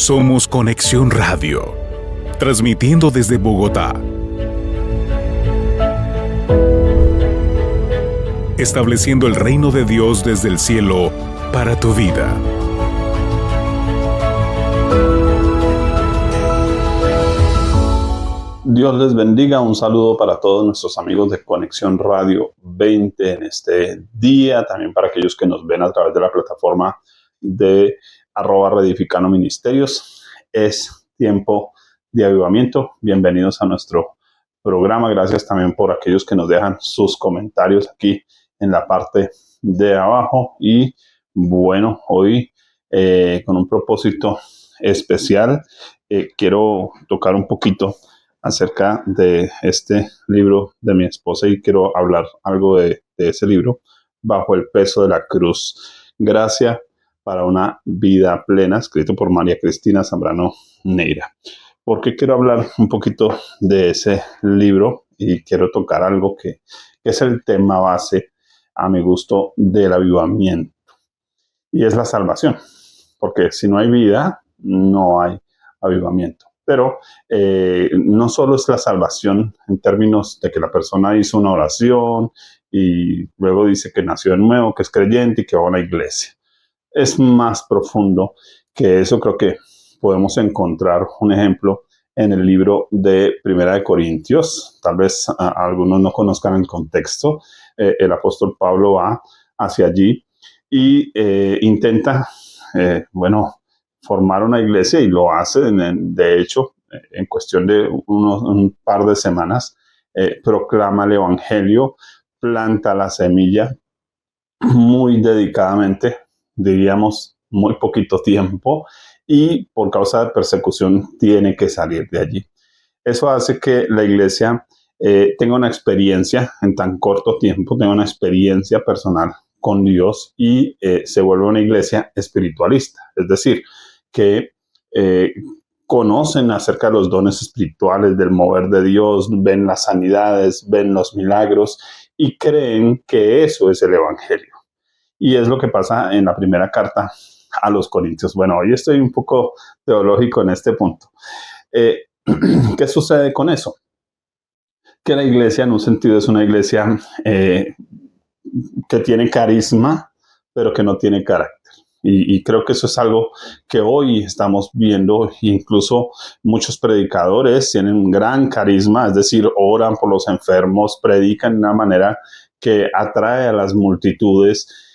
Somos Conexión Radio, transmitiendo desde Bogotá. Estableciendo el reino de Dios desde el cielo para tu vida. Dios les bendiga. Un saludo para todos nuestros amigos de Conexión Radio 20 en este día. También para aquellos que nos ven a través de la plataforma de @Reedificando Ministerios. Es tiempo de avivamiento. Bienvenidos a nuestro programa. Gracias también por aquellos que nos dejan sus comentarios aquí en la parte de abajo. Y bueno, hoy con un propósito especial quiero tocar un poquito acerca de este libro de mi esposa y quiero hablar algo de ese libro, Bajo el peso de la cruz. Gracia para una vida plena, escrito por María Cristina Zambrano Neira. ¿Por qué quiero hablar un poquito de ese libro? Y quiero tocar algo que es el tema base, a mi gusto, del avivamiento. Y es la salvación. Porque si no hay vida, no hay avivamiento. Pero no solo es la salvación en términos de que la persona hizo una oración y luego dice que nació de nuevo, que es creyente y que va a una iglesia. Es más profundo que eso. Creo que podemos encontrar un ejemplo en el libro de Primera de Corintios. Tal vez algunos no conozcan el contexto. El apóstol Pablo va hacia allí y intenta, formar una iglesia, y lo hace, de hecho, en cuestión de un par de semanas. Proclama el evangelio, planta la semilla muy dedicadamente, diríamos muy poquito tiempo, y por causa de persecución tiene que salir de allí. Eso hace que la iglesia tenga una experiencia en tan corto tiempo, tenga una experiencia personal con Dios y se vuelve una iglesia espiritualista, es decir, que conocen acerca de los dones espirituales, del mover de Dios, ven las sanidades, ven los milagros y creen que eso es el evangelio. Y es lo que pasa en la primera carta a los Corintios. Bueno, hoy estoy un poco teológico en este punto. ¿Qué sucede con eso? Que la iglesia, en un sentido, es una iglesia que tiene carisma, pero que no tiene carácter. Y creo que eso es algo que hoy estamos viendo. Incluso muchos predicadores tienen un gran carisma, es decir, oran por los enfermos, predican de una manera que atrae a las multitudes,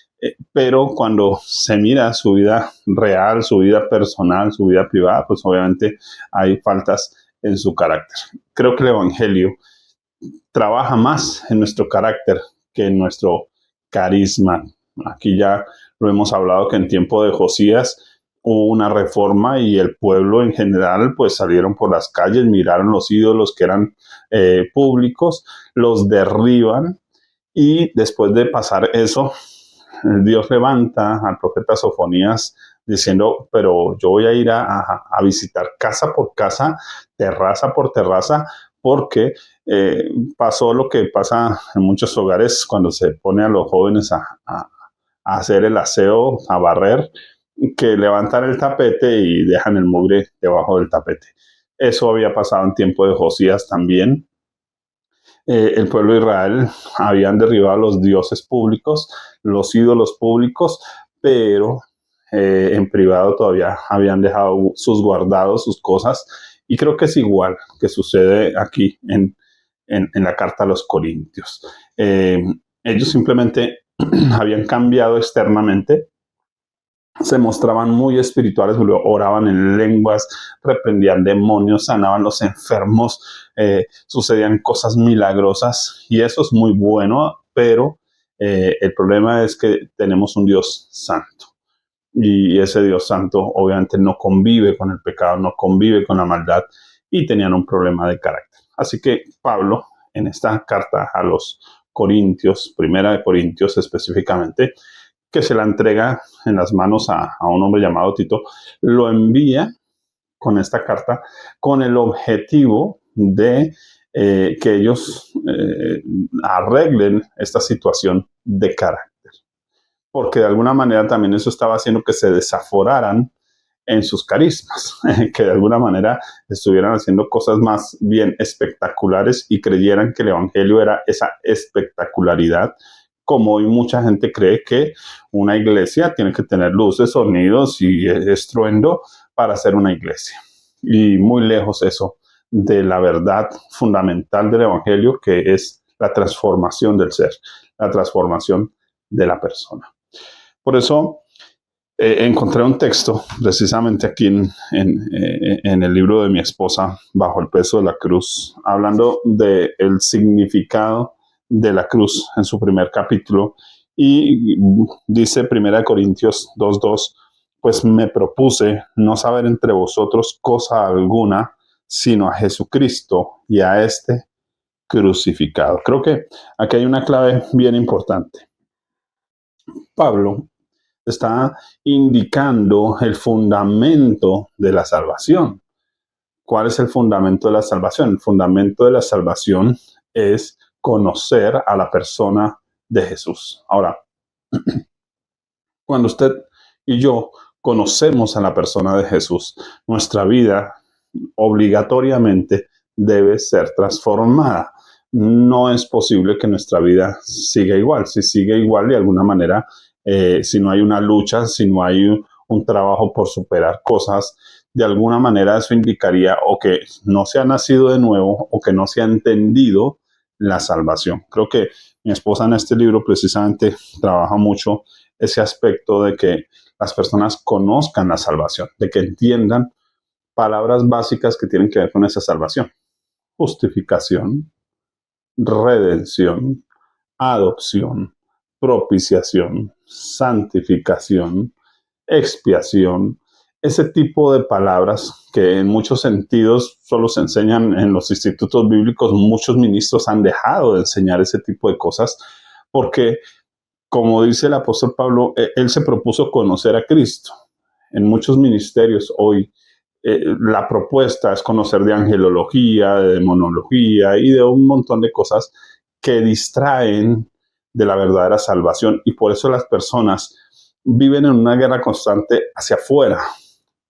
pero cuando se mira su vida real, su vida personal, su vida privada, pues obviamente hay faltas en su carácter. Creo que el evangelio trabaja más en nuestro carácter que en nuestro carisma. Aquí ya lo hemos hablado, que en tiempo de Josías hubo una reforma y el pueblo en general pues salieron por las calles, miraron los ídolos que eran públicos, los derriban, y después de pasar eso, Dios levanta al profeta Sofonías diciendo: pero yo voy a ir a visitar casa por casa, terraza por terraza, porque pasó lo que pasa en muchos hogares cuando se pone a los jóvenes a hacer el aseo, a barrer, que levantan el tapete y dejan el mugre debajo del tapete. Eso había pasado en tiempo de Josías también. El pueblo de Israel habían derribado los dioses públicos, los ídolos públicos, pero en privado todavía habían dejado sus guardados, sus cosas. Y creo que es igual que sucede aquí en la carta a los Corintios. Ellos simplemente habían cambiado externamente, se mostraban muy espirituales, oraban en lenguas, reprendían demonios, sanaban los enfermos, sucedían cosas milagrosas, y eso es muy bueno, pero el problema es que tenemos un Dios santo, y ese Dios santo obviamente no convive con el pecado, no convive con la maldad, y tenían un problema de carácter. Así que Pablo, en esta carta a los Corintios, Primera de Corintios específicamente, que se la entrega en las manos a un hombre llamado Tito, lo envía con esta carta con el objetivo de que ellos arreglen esta situación de carácter. Porque de alguna manera también eso estaba haciendo que se desaforaran en sus carismas, que de alguna manera estuvieran haciendo cosas más bien espectaculares y creyeran que el evangelio era esa espectacularidad, como hoy mucha gente cree que una iglesia tiene que tener luces, sonidos y estruendo para ser una iglesia. Y muy lejos eso de la verdad fundamental del evangelio, que es la transformación del ser, la transformación de la persona. Por eso encontré un texto precisamente aquí en el libro de mi esposa, Bajo el peso de la cruz, hablando del significado de la cruz en su primer capítulo, y dice 1 Corintios 2:2, pues me propuse no saber entre vosotros cosa alguna, sino a Jesucristo y a este crucificado. Creo que aquí hay una clave bien importante. Pablo está indicando el fundamento de la salvación. ¿Cuál es el fundamento de la salvación? El fundamento de la salvación es conocer a la persona de Jesús. Ahora, cuando usted y yo conocemos a la persona de Jesús, nuestra vida obligatoriamente debe ser transformada. No es posible que nuestra vida siga igual. Si sigue igual, de alguna manera, si no hay una lucha, si no hay un trabajo por superar cosas, de alguna manera eso indicaría o que no se ha nacido de nuevo o que no se ha entendido la salvación. Creo que mi esposa en este libro precisamente trabaja mucho ese aspecto de que las personas conozcan la salvación, de que entiendan palabras básicas que tienen que ver con esa salvación: justificación, redención, adopción, propiciación, santificación, expiación. Ese tipo de palabras que en muchos sentidos solo se enseñan en los institutos bíblicos. Muchos ministros han dejado de enseñar ese tipo de cosas porque, como dice el apóstol Pablo, él se propuso conocer a Cristo. En muchos ministerios hoy la propuesta es conocer de angelología, de demonología y de un montón de cosas que distraen de la verdadera salvación, y por eso las personas viven en una guerra constante hacia afuera,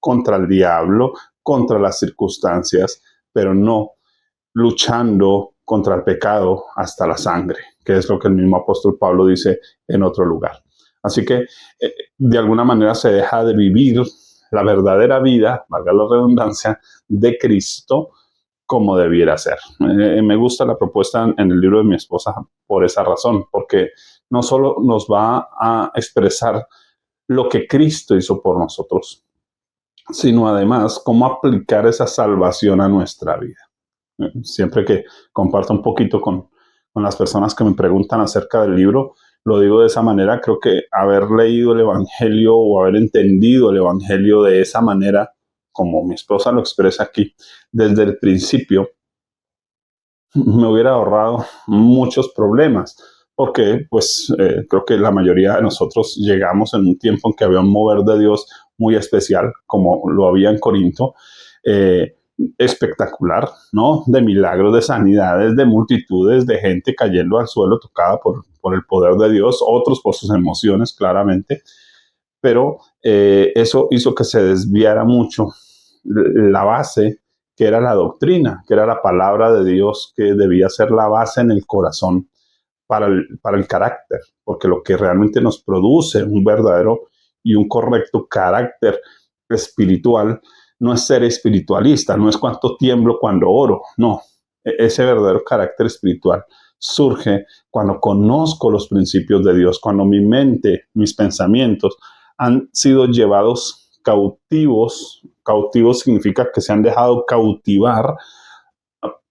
contra el diablo, contra las circunstancias, pero no luchando contra el pecado hasta la sangre, que es lo que el mismo apóstol Pablo dice en otro lugar. Así que de alguna manera se deja de vivir la verdadera vida, valga la redundancia, de Cristo como debiera ser. Me gusta la propuesta en el libro de mi esposa por esa razón, porque no solo nos va a expresar lo que Cristo hizo por nosotros, sino además cómo aplicar esa salvación a nuestra vida. Siempre que comparto un poquito con las personas que me preguntan acerca del libro, lo digo de esa manera. Creo que haber leído el Evangelio o haber entendido el Evangelio de esa manera, como mi esposa lo expresa aquí, desde el principio, me hubiera ahorrado muchos problemas, porque pues creo que la mayoría de nosotros llegamos en un tiempo en que había un mover de Dios muy especial, como lo había en Corinto, espectacular, ¿no? De milagros, de sanidades, de multitudes, de gente cayendo al suelo tocada por el poder de Dios, otros por sus emociones, claramente, pero eso hizo que se desviara mucho la base, que era la doctrina, que era la palabra de Dios, que debía ser la base en el corazón para el carácter, porque lo que realmente nos produce un verdadero y un correcto carácter espiritual no es ser espiritualista, no es cuánto tiemblo cuando oro, no. Ese verdadero carácter espiritual surge cuando conozco los principios de Dios, cuando mi mente, mis pensamientos han sido llevados cautivos. Cautivos significa que se han dejado cautivar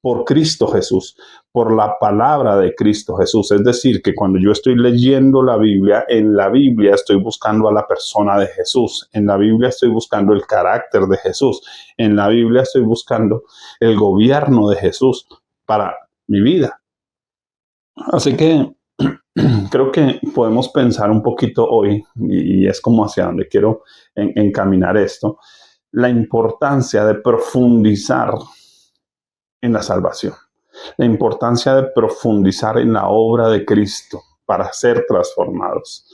por Cristo Jesús, por la palabra de Cristo Jesús. Es decir, que cuando yo estoy leyendo la Biblia, en la Biblia estoy buscando a la persona de Jesús, en la Biblia estoy buscando el carácter de Jesús, en la Biblia estoy buscando el gobierno de Jesús para mi vida. Así que creo que podemos pensar un poquito hoy, y es como hacia donde quiero encaminar esto, la importancia de profundizar en la salvación, la importancia de profundizar en la obra de Cristo para ser transformados,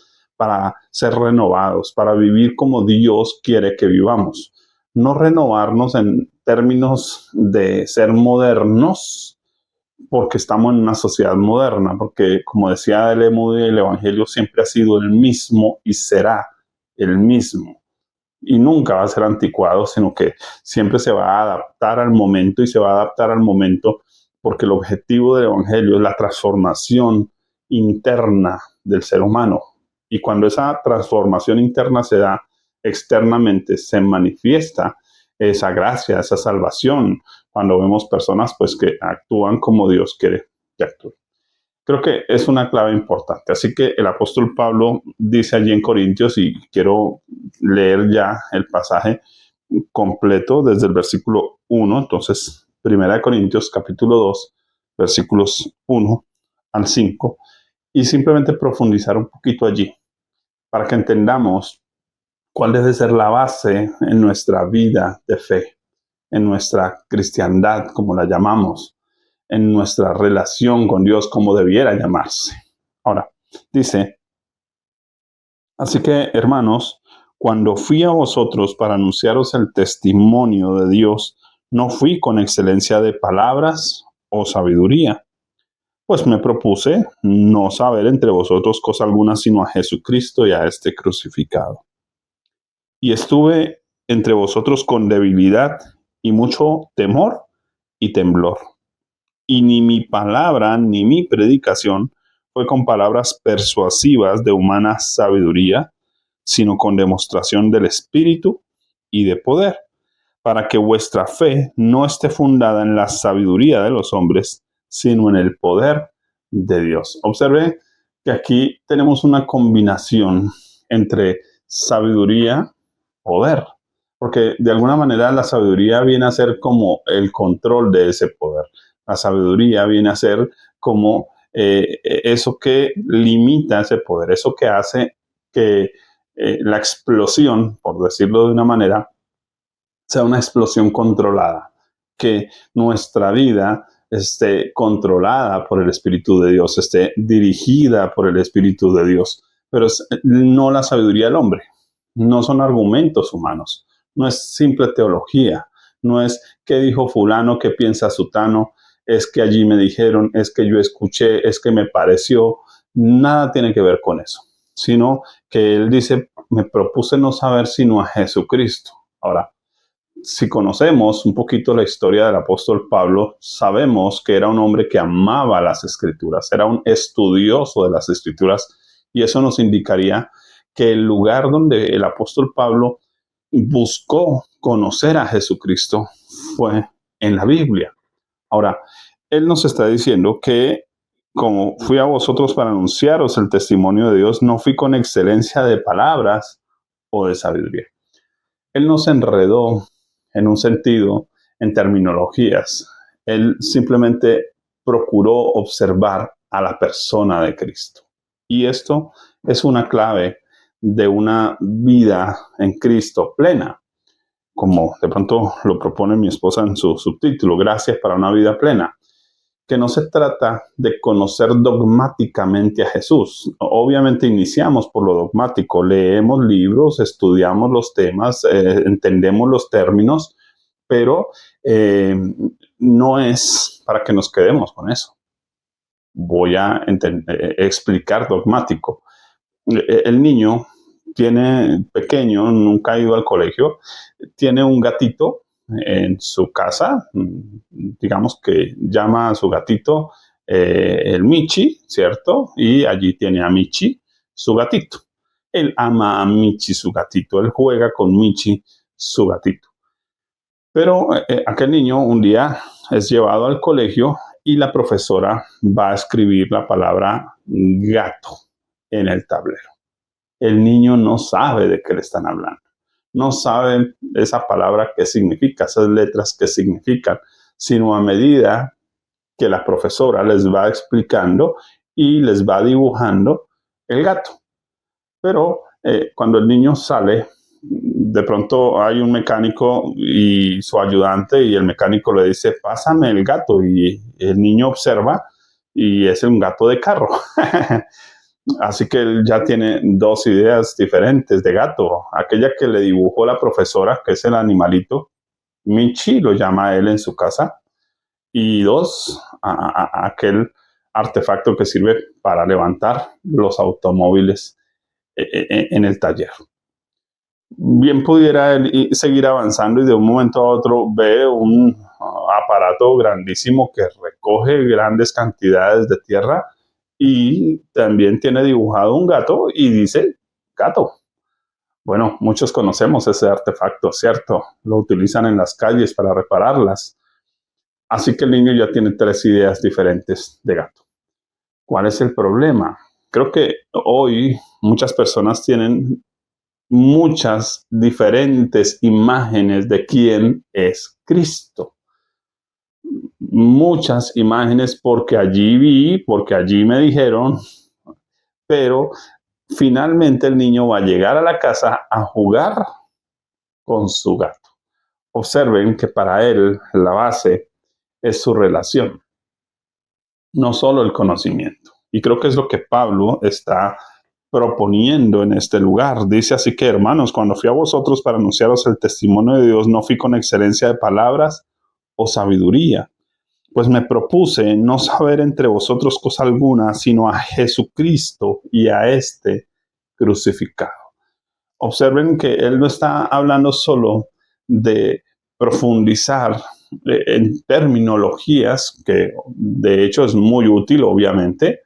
para ser renovados, para vivir como Dios quiere que vivamos. No renovarnos en términos de ser modernos, porque estamos en una sociedad moderna, porque como decía L. Moody, el Evangelio siempre ha sido el mismo y será el mismo. Y nunca va a ser anticuado, sino que siempre se va a adaptar al momento y se va a adaptar al momento porque el objetivo del Evangelio es la transformación interna del ser humano. Y cuando esa transformación interna se da externamente, se manifiesta esa gracia, esa salvación, cuando vemos personas pues que actúan como Dios quiere que actúen. Creo que es una clave importante. Así que el apóstol Pablo dice allí en Corintios, y quiero leer ya el pasaje completo desde el versículo 1, entonces, 1 Corintios capítulo 2, versículos 1 al 5, y simplemente profundizar un poquito allí, para que entendamos cuál debe ser la base en nuestra vida de fe, en nuestra cristiandad, como la llamamos, en nuestra relación con Dios, como debiera llamarse. Ahora, dice, así que, hermanos, cuando fui a vosotros para anunciaros el testimonio de Dios, no fui con excelencia de palabras o sabiduría, pues me propuse no saber entre vosotros cosa alguna sino a Jesucristo y a este crucificado. Y estuve entre vosotros con debilidad y mucho temor y temblor. Y ni mi palabra ni mi predicación fue con palabras persuasivas de humana sabiduría, sino con demostración del Espíritu y de poder, para que vuestra fe no esté fundada en la sabiduría de los hombres, sino en el poder de Dios. Observe que aquí tenemos una combinación entre sabiduría y poder, porque de alguna manera la sabiduría viene a ser como el control de ese poder. La sabiduría viene a ser como eso que limita ese poder, eso que hace que la explosión, por decirlo de una manera, sea una explosión controlada, que nuestra vida esté controlada por el Espíritu de Dios, esté dirigida por el Espíritu de Dios, pero es no la sabiduría del hombre, no son argumentos humanos, no es simple teología, no es qué dijo fulano, qué piensa sutano, es que allí me dijeron, es que yo escuché, es que me pareció, nada tiene que ver con eso, sino que él dice, me propuse no saber sino a Jesucristo. Ahora, si conocemos un poquito la historia del apóstol Pablo, sabemos que era un hombre que amaba las escrituras, era un estudioso de las escrituras, y eso nos indicaría que el lugar donde el apóstol Pablo buscó conocer a Jesucristo fue en la Biblia. Ahora, él nos está diciendo que como fui a vosotros para anunciaros el testimonio de Dios, no fui con excelencia de palabras o de sabiduría. Él no se enredó en un sentido en terminologías. Él simplemente procuró observar a la persona de Cristo. Y esto es una clave de una vida en Cristo plena, como de pronto lo propone mi esposa en su subtítulo, Gracias para una vida plena, que no se trata de conocer dogmáticamente a Jesús. Obviamente iniciamos por lo dogmático, leemos libros, estudiamos los temas, entendemos los términos, pero no es para que nos quedemos con eso. Voy a explicar dogmático. El niño tiene pequeño, nunca ha ido al colegio, tiene un gatito en su casa, digamos que llama a su gatito el Michi, ¿cierto? Y allí tiene a Michi, su gatito. Él ama a Michi, su gatito, él juega con Michi, su gatito. Pero aquel niño un día es llevado al colegio y la profesora va a escribir la palabra gato en el tablero. El niño no sabe de qué le están hablando. No sabe esa palabra qué significa, esas letras qué significan, sino a medida que la profesora les va explicando y les va dibujando el gato. Pero cuando el niño sale, de pronto hay un mecánico y su ayudante y el mecánico le dice, pásame el gato, y el niño observa y es un gato de carro. Así que él ya tiene dos ideas diferentes de gato. Aquella que le dibujó la profesora, que es el animalito, Michi lo llama él en su casa, y dos, aquel artefacto que sirve para levantar los automóviles en el taller. Bien pudiera él seguir avanzando y de un momento a otro ve un aparato grandísimo que recoge grandes cantidades de tierra y también tiene dibujado un gato y dice gato. Bueno, muchos conocemos ese artefacto, ¿cierto? Lo utilizan en las calles para repararlas. Así que el niño ya tiene tres ideas diferentes de gato. ¿Cuál es el problema? Creo que hoy muchas personas tienen muchas diferentes imágenes de quién es Cristo. Muchas imágenes porque allí vi, porque allí me dijeron, pero finalmente el niño va a llegar a la casa a jugar con su gato. Observen que para él la base es su relación, no solo el conocimiento. Y creo que es lo que Pablo está proponiendo en este lugar. Dice así que, hermanos, cuando fui a vosotros para anunciaros el testimonio de Dios, no fui con excelencia de palabras o sabiduría, pues me propuse no saber entre vosotros cosa alguna, sino a Jesucristo y a este crucificado. Observen que él no está hablando solo de profundizar en terminologías, que de hecho es muy útil, obviamente,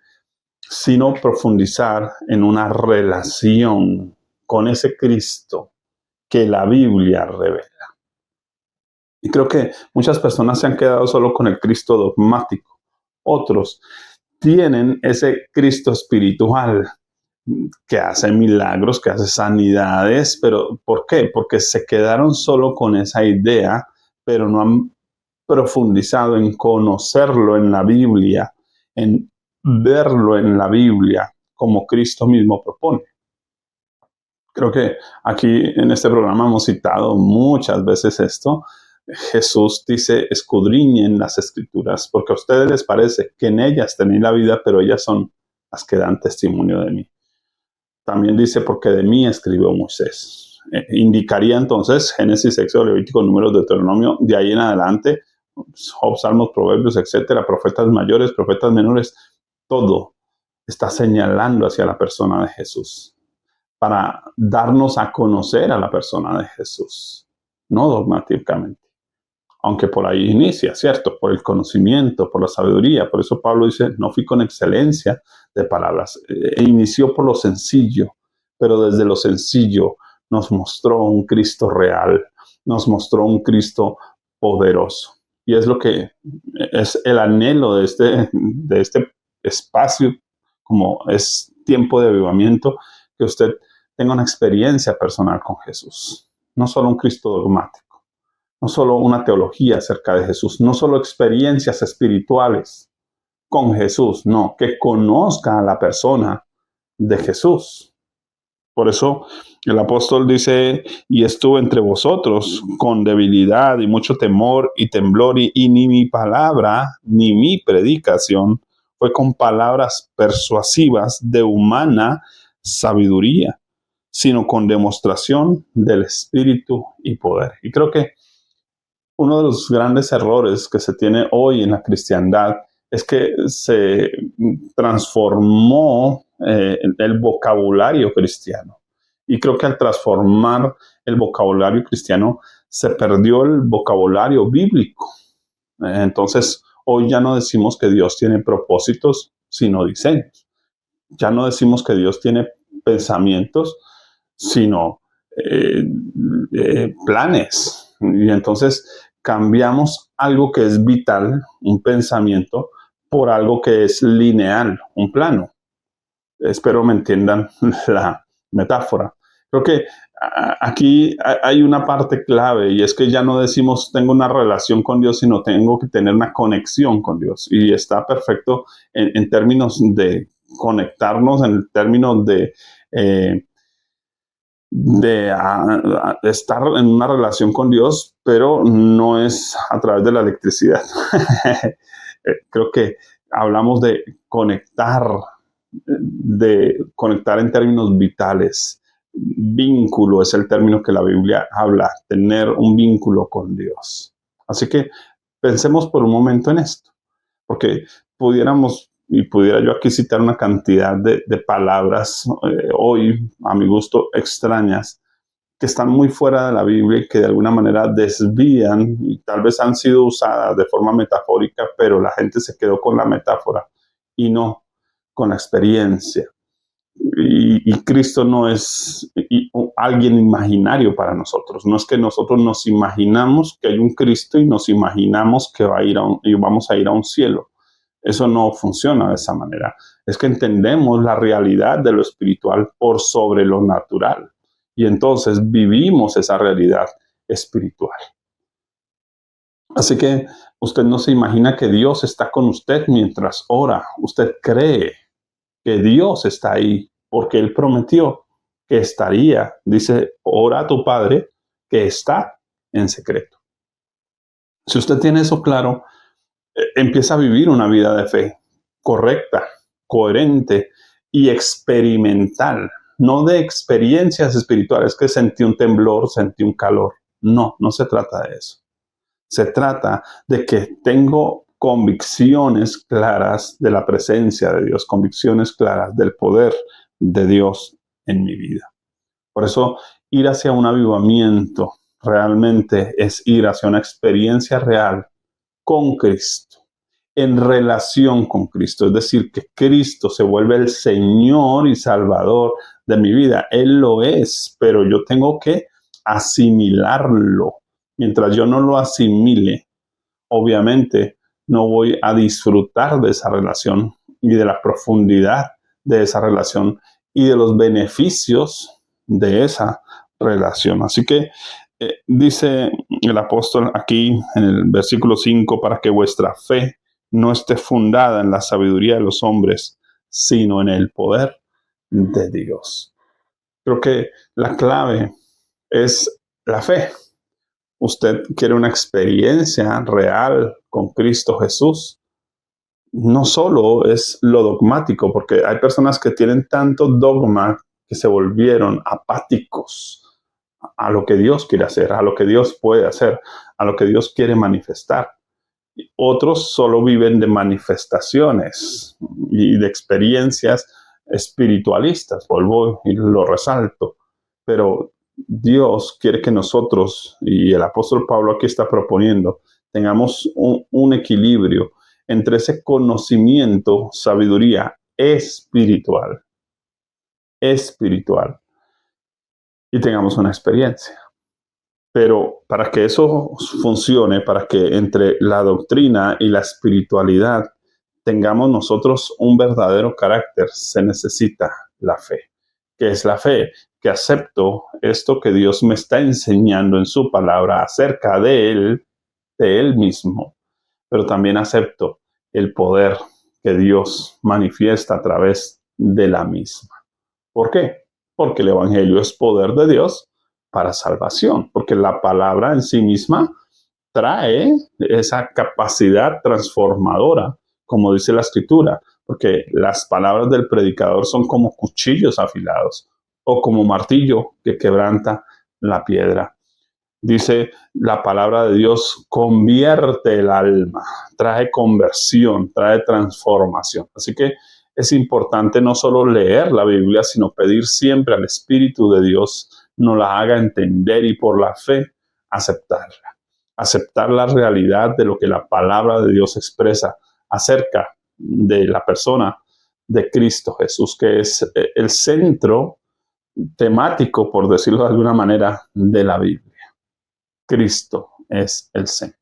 sino profundizar en una relación con ese Cristo que la Biblia revela. Y creo que muchas personas se han quedado solo con el Cristo dogmático. Otros tienen ese Cristo espiritual que hace milagros, que hace sanidades, pero ¿por qué? Porque se quedaron solo con esa idea, pero no han profundizado en conocerlo en la Biblia, en verlo en la Biblia como Cristo mismo propone. Creo que aquí en este programa hemos citado muchas veces esto. Jesús dice, escudriñen las escrituras, porque a ustedes les parece que en ellas tenéis la vida, pero ellas son las que dan testimonio de mí. También dice, porque de mí escribió Moisés. Indicaría entonces Génesis, Éxodo, Levítico, Números, Deuteronomio, de ahí en adelante, Job, Salmos, Proverbios, etcétera, profetas mayores, profetas menores, todo está señalando hacia la persona de Jesús, para darnos a conocer a la persona de Jesús, no dogmáticamente. Aunque por ahí inicia, ¿cierto? Por el conocimiento, por la sabiduría. Por eso Pablo dice, no fui con excelencia de palabras. Inició por lo sencillo, pero desde lo sencillo nos mostró un Cristo real, nos mostró un Cristo poderoso. Y es lo que es el anhelo de este espacio, como es tiempo de avivamiento, que usted tenga una experiencia personal con Jesús, no solo un Cristo dogmático. No solo una teología acerca de Jesús, no solo experiencias espirituales con Jesús, no, que conozca a la persona de Jesús. Por eso el apóstol dice, y estuve entre vosotros con debilidad y mucho temor y temblor, y ni mi palabra, ni mi predicación fue con palabras persuasivas de humana sabiduría, sino con demostración del Espíritu y poder. Y creo que uno de los grandes errores que se tiene hoy en la cristiandad es que se transformó el vocabulario cristiano. Y creo que al transformar el vocabulario cristiano se perdió el vocabulario bíblico. Entonces, hoy ya no decimos que Dios tiene propósitos, sino diseños. Ya no decimos que Dios tiene pensamientos, sino planes. Y entonces cambiamos algo que es vital, un pensamiento, por algo que es lineal, un plano. Espero me entiendan la metáfora. Creo que aquí hay una parte clave y es que ya no decimos tengo una relación con Dios, sino tengo que tener una conexión con Dios. Y está perfecto en términos de conectarnos, en términos de estar en una relación con Dios, pero no es a través de la electricidad. Creo que hablamos de conectar de conectar en términos vitales. Vínculo es el término que la Biblia habla, tener un vínculo con Dios. Así que pensemos por un momento en esto, porque pudiera yo aquí citar una cantidad de palabras hoy, a mi gusto, extrañas, que están muy fuera de la Biblia y que de alguna manera desvían y tal vez han sido usadas de forma metafórica, pero la gente se quedó con la metáfora y no con la experiencia. Y Cristo no es alguien imaginario para nosotros. No es que nosotros nos imaginamos que hay un Cristo y nos imaginamos que vamos a ir a un cielo. Eso no funciona de esa manera. Es que entendemos la realidad de lo espiritual por sobre lo natural. Y entonces vivimos esa realidad espiritual. Así que usted no se imagina que Dios está con usted mientras ora. Usted cree que Dios está ahí porque Él prometió que estaría. Dice, ora a tu Padre que está en secreto. Si usted tiene eso claro, empieza a vivir una vida de fe correcta, coherente y experimental. No de experiencias espirituales, que sentí un temblor, sentí un calor. No, no se trata de eso. Se trata de que tengo convicciones claras de la presencia de Dios, convicciones claras del poder de Dios en mi vida. Por eso, ir hacia un avivamiento realmente es ir hacia una experiencia real con Cristo, en relación con Cristo. Es decir, que Cristo se vuelve el Señor y Salvador de mi vida. Él lo es, pero yo tengo que asimilarlo. Mientras yo no lo asimile, obviamente no voy a disfrutar de esa relación y de la profundidad de esa relación y de los beneficios de esa relación. Así que dice el apóstol aquí en el versículo 5, para que vuestra fe no esté fundada en la sabiduría de los hombres, sino en el poder de Dios. Creo que la clave es la fe. Usted quiere una experiencia real con Cristo Jesús. No solo es lo dogmático, porque hay personas que tienen tanto dogma que se volvieron apáticos a lo que Dios quiere hacer, a lo que Dios puede hacer, a lo que Dios quiere manifestar. Otros solo viven de manifestaciones y de experiencias espiritualistas, vuelvo y lo resalto, pero Dios quiere que nosotros, y el apóstol Pablo aquí está proponiendo, tengamos un equilibrio entre ese conocimiento, sabiduría espiritual, y tengamos una experiencia. Pero para que eso funcione, para que entre la doctrina y la espiritualidad tengamos nosotros un verdadero carácter, se necesita la fe. ¿Qué es la fe? Que acepto esto que Dios me está enseñando en su palabra acerca de Él mismo, pero también acepto el poder que Dios manifiesta a través de la misma. ¿Por qué? Porque el Evangelio es poder de Dios para salvación, porque la palabra en sí misma trae esa capacidad transformadora, como dice la Escritura, porque las palabras del predicador son como cuchillos afilados o como martillo que quebranta la piedra. Dice la palabra de Dios, convierte el alma, trae conversión, trae transformación. Así que es importante no solo leer la Biblia, sino pedir siempre al Espíritu de Dios nos la haga entender y por la fe aceptarla. Aceptar la realidad de lo que la palabra de Dios expresa acerca de la persona de Cristo Jesús, que es el centro temático, por decirlo de alguna manera, de la Biblia. Cristo es el centro.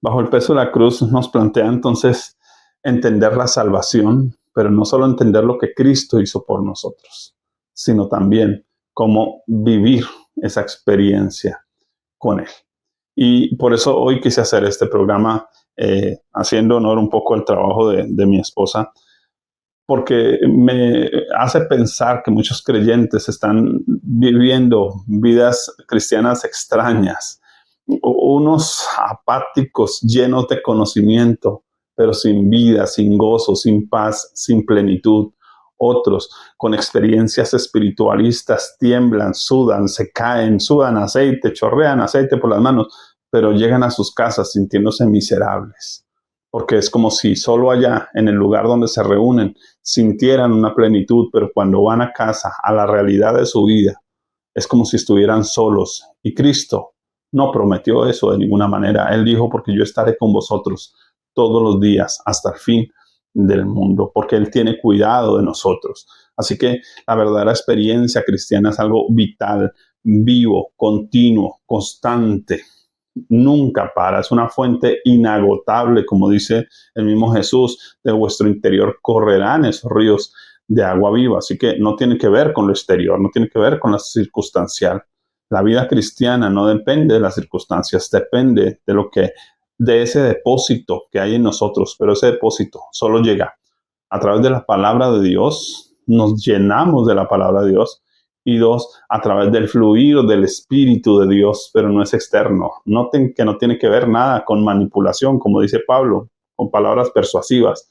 Bajo el peso de la cruz nos plantea entonces entender la salvación, pero no solo entender lo que Cristo hizo por nosotros, sino también cómo vivir esa experiencia con Él. Y por eso hoy quise hacer este programa haciendo honor un poco al trabajo de mi esposa, porque me hace pensar que muchos creyentes están viviendo vidas cristianas extrañas, unos apáticos llenos de conocimiento, pero sin vida, sin gozo, sin paz, sin plenitud. Otros con experiencias espiritualistas tiemblan, sudan, se caen, sudan aceite, chorrean aceite por las manos, pero llegan a sus casas sintiéndose miserables, porque es como si solo allá, en el lugar donde se reúnen, sintieran una plenitud, pero cuando van a casa, a la realidad de su vida, es como si estuvieran solos. Y Cristo no prometió eso de ninguna manera. Él dijo, porque yo estaré con vosotros todos los días hasta el fin del mundo, porque Él tiene cuidado de nosotros. Así que la verdadera experiencia cristiana es algo vital, vivo, continuo, constante. Nunca para, es una fuente inagotable, como dice el mismo Jesús, de vuestro interior correrán esos ríos de agua viva. Así que no tiene que ver con lo exterior, no tiene que ver con lo circunstancial. La vida cristiana no depende de las circunstancias, depende de ese depósito que hay en nosotros, pero ese depósito solo llega a través de la palabra de Dios. Nos llenamos de la palabra de Dios. Y dos, a través del fluir del Espíritu de Dios, pero no es externo. Noten que no tiene que ver nada con manipulación, como dice Pablo, con palabras persuasivas.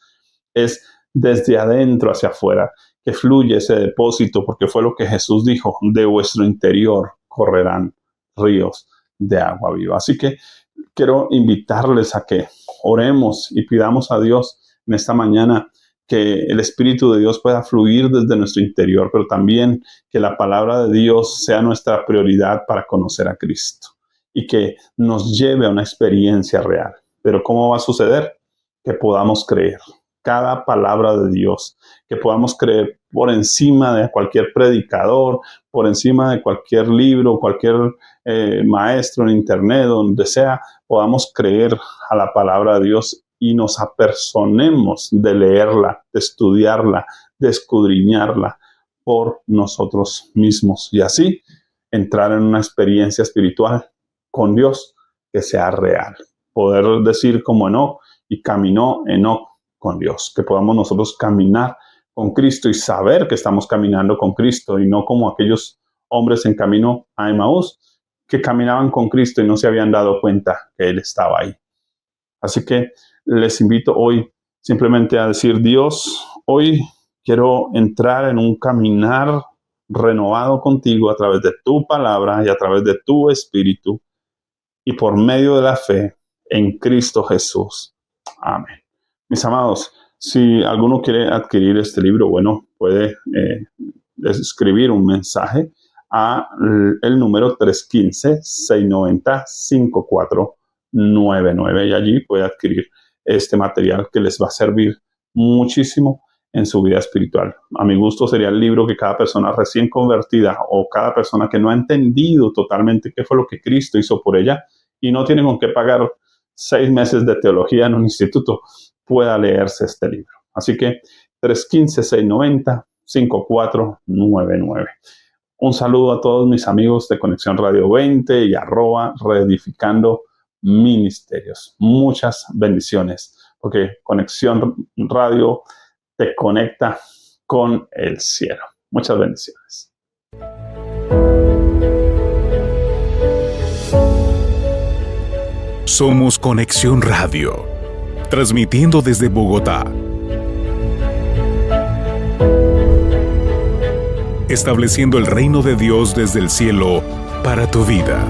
Es desde adentro hacia afuera que fluye ese depósito, porque fue lo que Jesús dijo, de vuestro interior correrán ríos de agua viva. Así que quiero invitarles a que oremos y pidamos a Dios en esta mañana que el Espíritu de Dios pueda fluir desde nuestro interior, pero también que la palabra de Dios sea nuestra prioridad para conocer a Cristo y que nos lleve a una experiencia real. Pero ¿cómo va a suceder? Que podamos creer cada palabra de Dios, que podamos creer por encima de cualquier predicador, por encima de cualquier libro, cualquier maestro en internet, donde sea, podamos creer a la palabra de Dios y nos apersonemos de leerla, de estudiarla, de escudriñarla por nosotros mismos. Y así entrar en una experiencia espiritual con Dios que sea real. Poder decir como Enoc, y caminó Enoc con Dios. Que podamos nosotros caminar con Cristo y saber que estamos caminando con Cristo y no como aquellos hombres en camino a Emaús que caminaban con Cristo y no se habían dado cuenta que Él estaba ahí. Así que les invito hoy simplemente a decir, Dios, hoy quiero entrar en un caminar renovado contigo a través de tu palabra y a través de tu Espíritu y por medio de la fe en Cristo Jesús. Amén. Mis amados, si alguno quiere adquirir este libro, bueno, puede escribir un mensaje a el número 315-690-5499 y allí puede adquirir este material que les va a servir muchísimo en su vida espiritual. A mi gusto sería el libro que cada persona recién convertida o cada persona que no ha entendido totalmente qué fue lo que Cristo hizo por ella y no tiene con qué pagar 6 meses de teología en un instituto, pueda leerse este libro. Así que 315-690-5499. Un saludo a todos mis amigos de Conexión Radio 20 y @reedificando ministerios. Muchas bendiciones, porque Conexión Radio te conecta con el cielo. Muchas bendiciones. Somos Conexión Radio, transmitiendo desde Bogotá. Estableciendo el reino de Dios desde el cielo para tu vida.